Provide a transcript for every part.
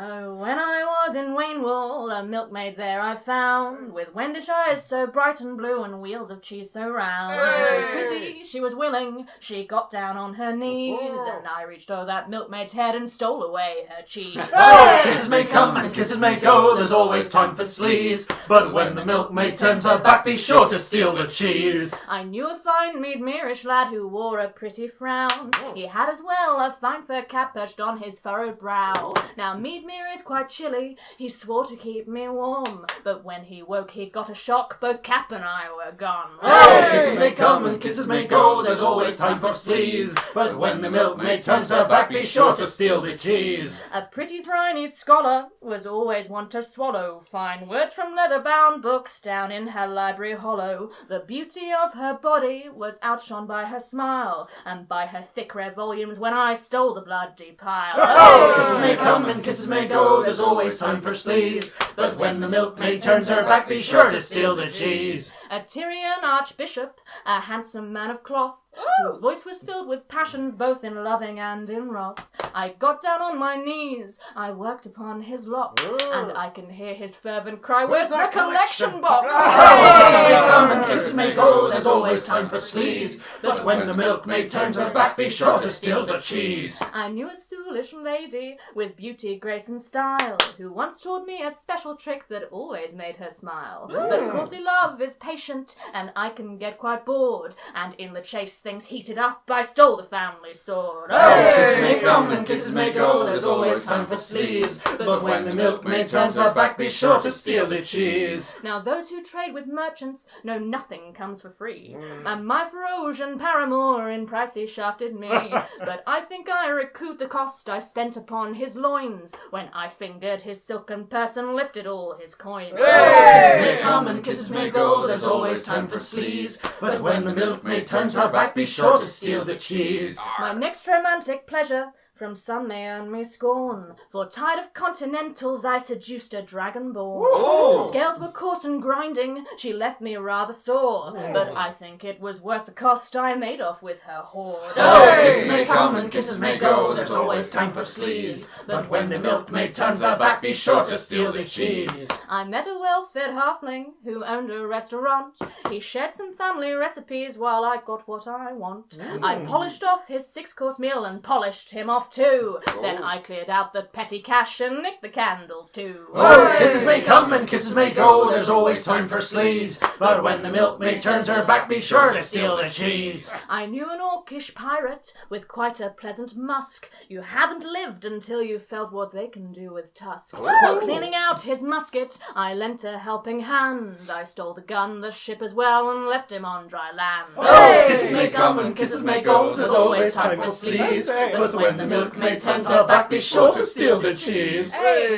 Oh, when I was in Wainwall, a milkmaid there I found, with Wendish eyes so bright and blue and wheels of cheese so round. She was pretty, she was willing, she got down on her knees, and I reached o'er that milkmaid's head and stole away her cheese. Oh, kisses may come and kisses may go, there's always time for sleaze, but when the milkmaid turns her back, be sure to steal the cheese. I knew a fine Meadmerish lad who wore a pretty frown. He had as well a fine fur cap perched on his furrowed brow. Now Meadmere is quite chilly, he swore to keep me warm, but when he woke he got a shock, both cap and I were gone. Oh, kisses may come and kisses may go, there's always time for sleaze, but when the milkmaid turns her back, be sure to steal the cheese. A pretty thriny scholar was always wont to swallow fine words from leather-bound books down in her library hollow. The beauty of her body was outshone by her smile, and by her thick red volumes when I stole the bloody pile. Oh, kisses may come and kisses may go, there's always time for sleaze, but when the milkmaid turns her back, be sure to steal the cheese. A Tyrian archbishop, a handsome man of cloth, whose voice was filled with passions both in loving and in wrath. I got down on my knees, I worked upon his lock, and I can hear his fervent cry, "Where's the collection box?" Oh, kisses may come and kisses may go, there's always time for sleaze, but when the milkmaid turns her back, be sure to steal the cheese. I knew a soolish lady with beauty, grace and style, who once taught me a special trick that always made her smile. But courtly love is patient, and I can get quite bored, and in the chase things heated up, I stole the family sword. Oh, kisses may come and kisses may go, there's always time for sleaze, but when the milkmaid turns her back, be sure to steal the cheese. Now those who trade with merchants know nothing comes for free, and my Ferocian paramour in price he shafted me, but I think I recouped the cost I spent upon his loins, when I fingered his silken purse and lifted all his coins. Kisses may come and kisses may go, there's always time for sleaze, but when the milkmaid turns her back, be sure to steal the cheese. My next romantic pleasure from some may earn me scorn, for tired of continentals I seduced a dragonborn. The scales were coarse and grinding, she left me rather sore, but I think it was worth the cost, I made off with her hoard. Oh, kisses may come and kisses may go, there's always time for sleaze, but when the milkmaid turns her back, be sure to steal the cheese. I met a well-fed halfling who owned a restaurant. He shared some family recipes while I got what I want. I polished off his 6-course meal and polished him off too. Then I cleared out the petty cash and nicked the candles too. Oh, kisses may come and kisses may go, there's always time for sleaze, but when the milkmaid turns her back, be sure to steal the cheese. I knew an orcish pirate with quite a pleasant musk. You haven't lived until you felt what they can do with tusks. While cleaning out his musket, I lent a helping hand. I stole the gun, the ship as well, and left him on dry land. Oh, kisses may come and kisses may go, there's always time for sleaze, but when the milkmaid turns her back, be sure to steal the cheese.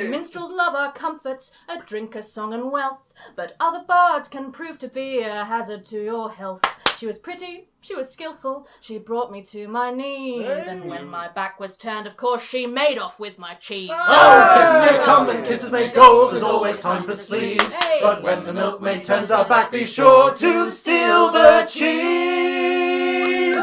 Minstrels love our comforts, a drink, a song and wealth, but other bards can prove to be a hazard to your health. She was pretty, she was skillful, she brought me to my knees, and when my back was turned, of course, she made off with my cheese. Oh, kisses may come and kisses may go, there's always time for sleaze, but when the milkmaid turns her back, be sure to steal the cheese.